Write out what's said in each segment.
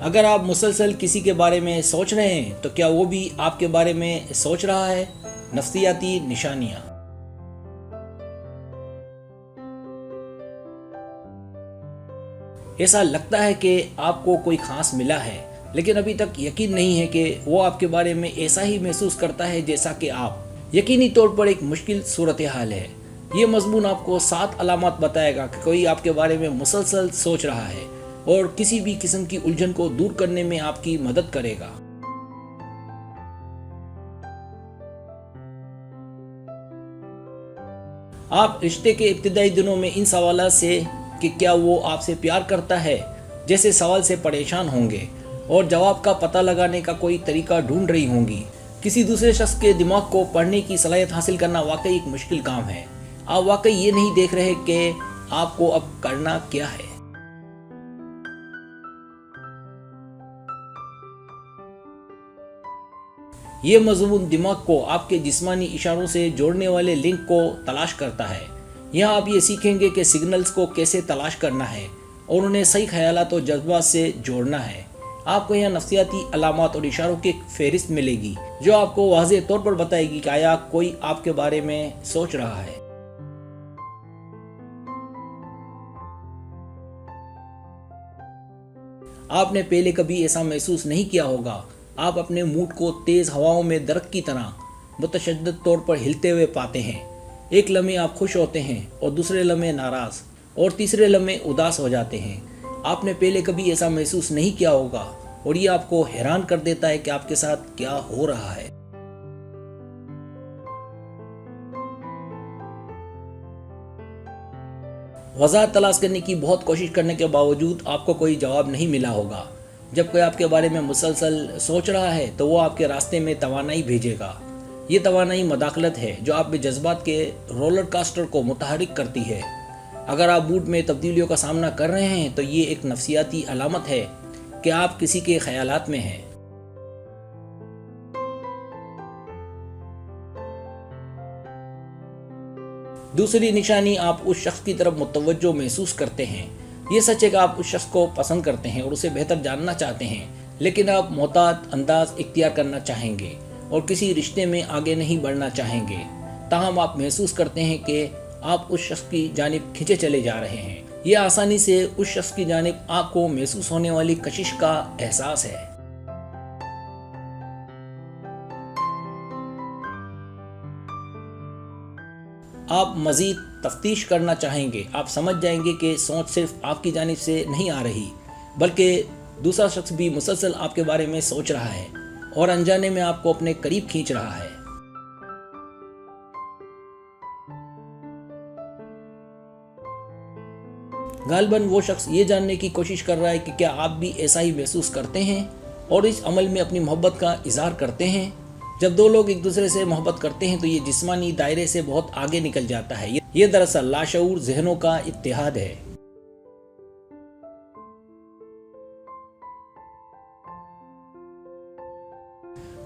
اگر آپ مسلسل کسی کے بارے میں سوچ رہے ہیں تو کیا وہ بھی آپ کے بارے میں سوچ رہا ہے؟ نفسیاتی نشانیاں۔ ایسا لگتا ہے کہ آپ کو کوئی خاص ملا ہے، لیکن ابھی تک یقین نہیں ہے کہ وہ آپ کے بارے میں ایسا ہی محسوس کرتا ہے جیسا کہ آپ۔ یقینی طور پر ایک مشکل صورتحال ہے۔ یہ مضمون آپ کو 7 علامات بتائے گا کہ کوئی آپ کے بارے میں مسلسل سوچ رہا ہے اور کسی بھی قسم کی الجھن کو دور کرنے میں آپ کی مدد کرے گا۔ آپ رشتے کے ابتدائی دنوں میں ان سوالات سے کہ کیا وہ آپ سے پیار کرتا ہے جیسے سوال سے پریشان ہوں گے اور جواب کا پتہ لگانے کا کوئی طریقہ ڈھونڈ رہی ہوں گی۔ کسی دوسرے شخص کے دماغ کو پڑھنے کی صلاحیت حاصل کرنا واقعی ایک مشکل کام ہے۔ آپ واقعی یہ نہیں دیکھ رہے کہ آپ کو اب کرنا کیا ہے۔ یہ مضمون دماغ کو آپ کے جسمانی اشاروں سے جوڑنے والے لنک کو تلاش کرتا ہے۔ یہاں آپ یہ سیکھیں گے کہ سگنلز کو کیسے تلاش کرنا ہے اور انہیں صحیح خیالات اور جذبات سے جوڑنا ہے۔ آپ کو یہاں نفسیاتی علامات اور اشاروں کی ایک فہرست ملے گی جو آپ کو واضح طور پر بتائے گی کہ آیا کوئی آپ کے بارے میں سوچ رہا ہے۔ آپ نے پہلے کبھی ایسا محسوس نہیں کیا ہوگا۔ آپ اپنے موڈ کو تیز ہواؤں میں درخت کی طرح متشدد طور پر ہلتے ہوئے پاتے ہیں۔ ایک لمحے آپ خوش ہوتے ہیں اور دوسرے لمحے ناراض اور تیسرے لمحے اداس ہو جاتے ہیں۔ آپ نے پہلے کبھی ایسا محسوس نہیں کیا ہوگا اور یہ آپ کو حیران کر دیتا ہے کہ آپ کے ساتھ کیا ہو رہا ہے۔ وضاحت تلاش کرنے کی بہت کوشش کرنے کے باوجود آپ کو کوئی جواب نہیں ملا ہوگا۔ جب کوئی آپ کے بارے میں مسلسل سوچ رہا ہے تو وہ آپ کے راستے میں توانائی بھیجے گا۔ یہ توانائی مداخلت ہے جو آپ میں جذبات کے رولر کاسٹر کو متحرک کرتی ہے۔ اگر آپ موڈ میں تبدیلیوں کا سامنا کر رہے ہیں تو یہ ایک نفسیاتی علامت ہے کہ آپ کسی کے خیالات میں ہیں۔ دوسری نشانی، آپ اس شخص کی طرف متوجہ محسوس کرتے ہیں۔ یہ سچ ہے کہ آپ اس شخص کو پسند کرتے ہیں اور اسے بہتر جاننا چاہتے ہیں، لیکن آپ محتاط انداز اختیار کرنا چاہیں گے اور کسی رشتے میں آگے نہیں بڑھنا چاہیں گے۔ تاہم آپ محسوس کرتے ہیں کہ آپ اس شخص کی جانب کھنچے چلے جا رہے ہیں۔ یہ آسانی سے اس شخص کی جانب آپ کو محسوس ہونے والی کشش کا احساس ہے۔ آپ مزید تفتیش کرنا چاہیں گے۔ آپ سمجھ جائیں گے کہ سوچ صرف آپ کی جانب سے نہیں آ رہی، بلکہ دوسرا شخص بھی مسلسل آپ کے بارے میں سوچ رہا ہے اور انجانے میں آپ کو اپنے قریب کھینچ رہا ہے۔ غالباً وہ شخص یہ جاننے کی کوشش کر رہا ہے کہ کیا آپ بھی ایسا ہی محسوس کرتے ہیں اور اس عمل میں اپنی محبت کا اظہار کرتے ہیں۔ جب دو لوگ ایک دوسرے سے محبت کرتے ہیں تو یہ جسمانی دائرے سے بہت آگے نکل جاتا ہے۔ یہ دراصل لاشعور ذہنوں کا اتحاد ہے۔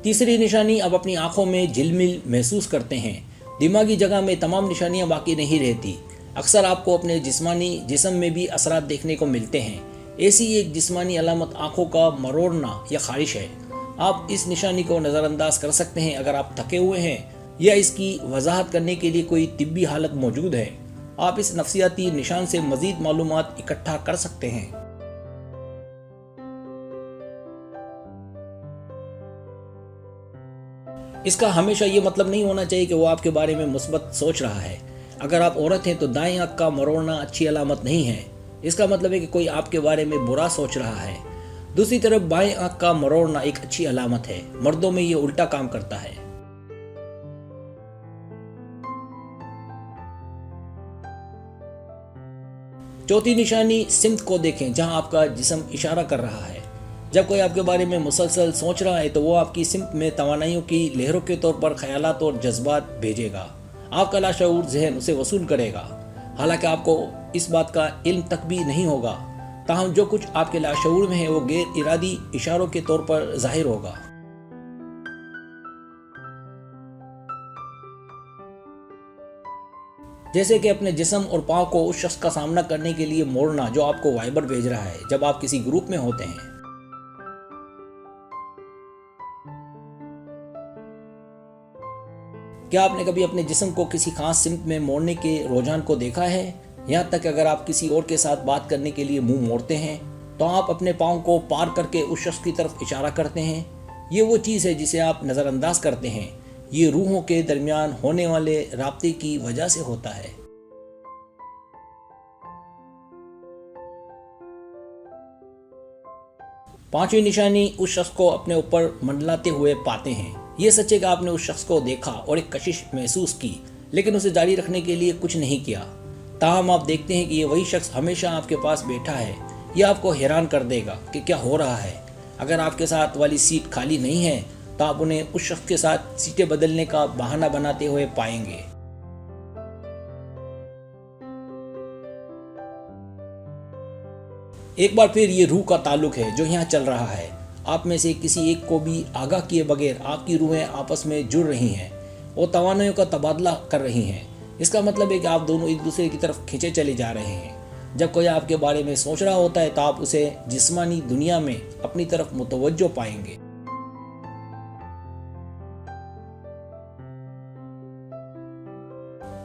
تیسری نشانی، آپ اپنی آنکھوں میں جھلمل محسوس کرتے ہیں۔ دماغی جگہ میں تمام نشانیاں باقی نہیں رہتی۔ اکثر آپ کو اپنے جسمانی جسم میں بھی اثرات دیکھنے کو ملتے ہیں۔ ایسی ایک جسمانی علامت آنکھوں کا مروڑنا یا خارش ہے۔ آپ اس نشانی کو نظر انداز کر سکتے ہیں اگر آپ تھکے ہوئے ہیں یا اس کی وضاحت کرنے کے لیے کوئی طبی حالت موجود ہے۔ آپ اس نفسیاتی نشان سے مزید معلومات اکٹھا کر سکتے ہیں۔ اس کا ہمیشہ یہ مطلب نہیں ہونا چاہیے کہ وہ آپ کے بارے میں مثبت سوچ رہا ہے۔ اگر آپ عورت ہیں تو دائیں آنکھ کا مروڑنا اچھی علامت نہیں ہے۔ اس کا مطلب ہے کہ کوئی آپ کے بارے میں برا سوچ رہا ہے۔ دوسری طرف بائیں آنکھ کا مروڑنا ایک اچھی علامت ہے۔ مردوں میں یہ الٹا کام کرتا ہے۔ چوتھی نشانی، سمت کو دیکھیں جہاں آپ کا جسم اشارہ کر رہا ہے۔ جب کوئی آپ کے بارے میں مسلسل سوچ رہا ہے تو وہ آپ کی سمت میں توانائیوں کی لہروں کے طور پر خیالات اور جذبات بھیجے گا۔ آپ کا لاشعور ذہن اسے وصول کرے گا، حالانکہ آپ کو اس بات کا علم تک بھی نہیں ہوگا۔ تاہم جو کچھ آپ کے لاشعور میں ہے وہ غیر ارادی اشاروں کے طور پر ظاہر ہوگا۔ جیسے کہ اپنے جسم اور پاؤں کو اس شخص کا سامنا کرنے کے لیے موڑنا جو آپ کو وائبر بھیج رہا ہے جب آپ کسی گروپ میں ہوتے ہیں۔ کیا آپ نے کبھی اپنے جسم کو کسی خاص سمت میں موڑنے کے رجحان کو دیکھا ہے؟ یہاں تک کہ اگر آپ کسی اور کے ساتھ بات کرنے کے لیے منہ موڑتے ہیں تو آپ اپنے پاؤں کو پار کر کے اس شخص کی طرف اشارہ کرتے ہیں۔ یہ وہ چیز ہے جسے آپ نظر انداز کرتے ہیں۔ یہ روحوں کے درمیان ہونے والے رابطے کی وجہ سے ہوتا ہے۔ 5ویں نشانی، اس شخص کو اپنے اوپر منڈلاتے ہوئے پاتے ہیں۔ یہ سچ ہے کہ آپ نے اس شخص کو دیکھا اور ایک کشش محسوس کی، لیکن اسے جاری رکھنے کے لیے کچھ نہیں کیا۔ تاہم آپ دیکھتے ہیں کہ یہ وہی شخص ہمیشہ آپ کے پاس بیٹھا ہے۔ یہ آپ کو حیران کر دے گا کہ کیا ہو رہا ہے۔ اگر آپ کے ساتھ والی سیٹ خالی نہیں ہے تو آپ انہیں اس شخص کے ساتھ سیٹیں بدلنے کا بہانہ بناتے ہوئے پائیں گے۔ ایک بار پھر یہ روح کا تعلق ہے جو یہاں چل رہا ہے۔ آپ میں سے کسی ایک کو بھی آگاہ کیے بغیر آپ کی روحیں آپس میں جڑ رہی ہیں اور توانائیوں کا تبادلہ کر رہی ہیں۔ اس کا مطلب ہے کہ آپ دونوں ایک دوسرے کی طرف کھینچے چلے جا رہے ہیں۔ جب کوئی آپ کے بارے میں سوچ رہا ہوتا ہے تو آپ اسے جسمانی دنیا میں اپنی طرف متوجہ پائیں گے۔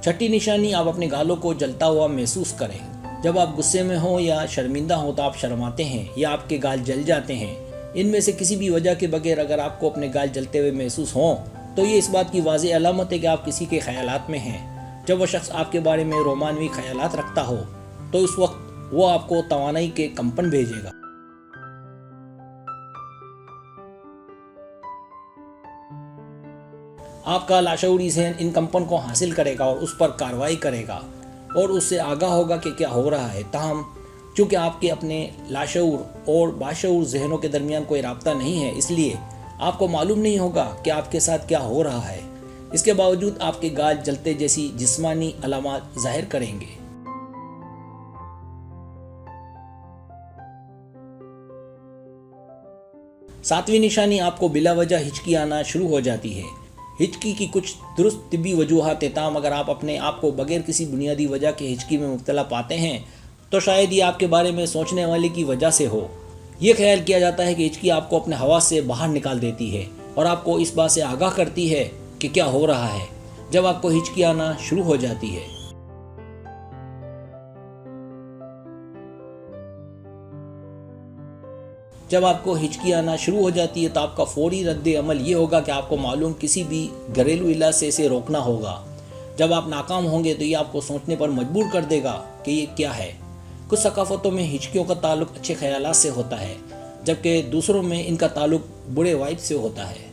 چھٹی نشانی، آپ اپنے گالوں کو جلتا ہوا محسوس کریں۔ جب آپ غصے میں ہوں یا شرمندہ ہوں تو آپ شرماتے ہیں یا آپ کے گال جل جاتے ہیں۔ ان میں سے کسی بھی وجہ کے بغیر اگر آپ کو اپنے گال جلتے ہوئے محسوس ہوں تو یہ اس بات کی واضح علامت ہے کہ آپ کسی کے خیالات میں ہیں۔ جب وہ شخص آپ کے بارے میں رومانوی خیالات رکھتا ہو تو اس وقت وہ آپ کو توانائی کے کمپن بھیجے گا۔ آپ کا لاشعوری ذہن ان کمپن کو حاصل کرے گا اور اس پر کارروائی کرے گا اور اس سے آگاہ ہوگا کہ کیا ہو رہا ہے۔ تاہم چونکہ آپ کے اپنے لاشعور اور باشعور ذہنوں کے درمیان کوئی رابطہ نہیں ہے، اس لیے آپ کو معلوم نہیں ہوگا کہ آپ کے ساتھ کیا ہو رہا ہے۔ اس کے باوجود آپ کے گال جلتے جیسی جسمانی علامات ظاہر کریں گے۔ 7ویں نشانی، آپ کو بلا وجہ ہچکی آنا شروع ہو جاتی ہے۔ ہچکی کی کچھ درست طبی وجوہات ہیں، تاہم اگر آپ اپنے آپ کو بغیر کسی بنیادی وجہ کے ہچکی میں مبتلا پاتے ہیں تو شاید یہ آپ کے بارے میں سوچنے والے کی وجہ سے ہو۔ یہ خیال کیا جاتا ہے کہ ہچکی آپ کو اپنے حواس سے باہر نکال دیتی ہے اور آپ کو اس بات سے آگاہ کرتی ہے کہ کیا ہو رہا ہے۔ جب آپ کو ہچکی آنا شروع ہو جاتی ہے تو آپ کا فوری رد عمل یہ ہوگا کہ آپ کو معلوم کسی بھی گھریلو علاج سے اسے روکنا ہوگا۔ جب آپ ناکام ہوں گے تو یہ آپ کو سوچنے پر مجبور کر دے گا کہ یہ کیا ہے۔ کچھ ثقافتوں میں ہچکیوں کا تعلق اچھے خیالات سے ہوتا ہے، جبکہ دوسروں میں ان کا تعلق برے وائب سے ہوتا ہے۔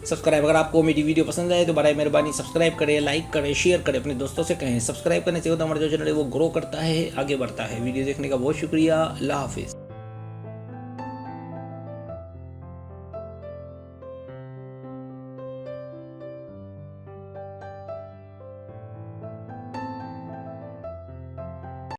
سبسکرائب، اگر آپ کو میری ویڈیو پسند آئے تو برائے مہربانی سبسکرائب کریں، لائک کریں، شیئر کریں، اپنے دوستوں سے کہیں۔ سبسکرائب کرنے سے ہوتا ہمارا جو چینل ہے وہ گرو کرتا ہے، آگے بڑھتا ہے۔ ویڈیو دیکھنے کا بہت شکریہ۔ اللہ حافظ۔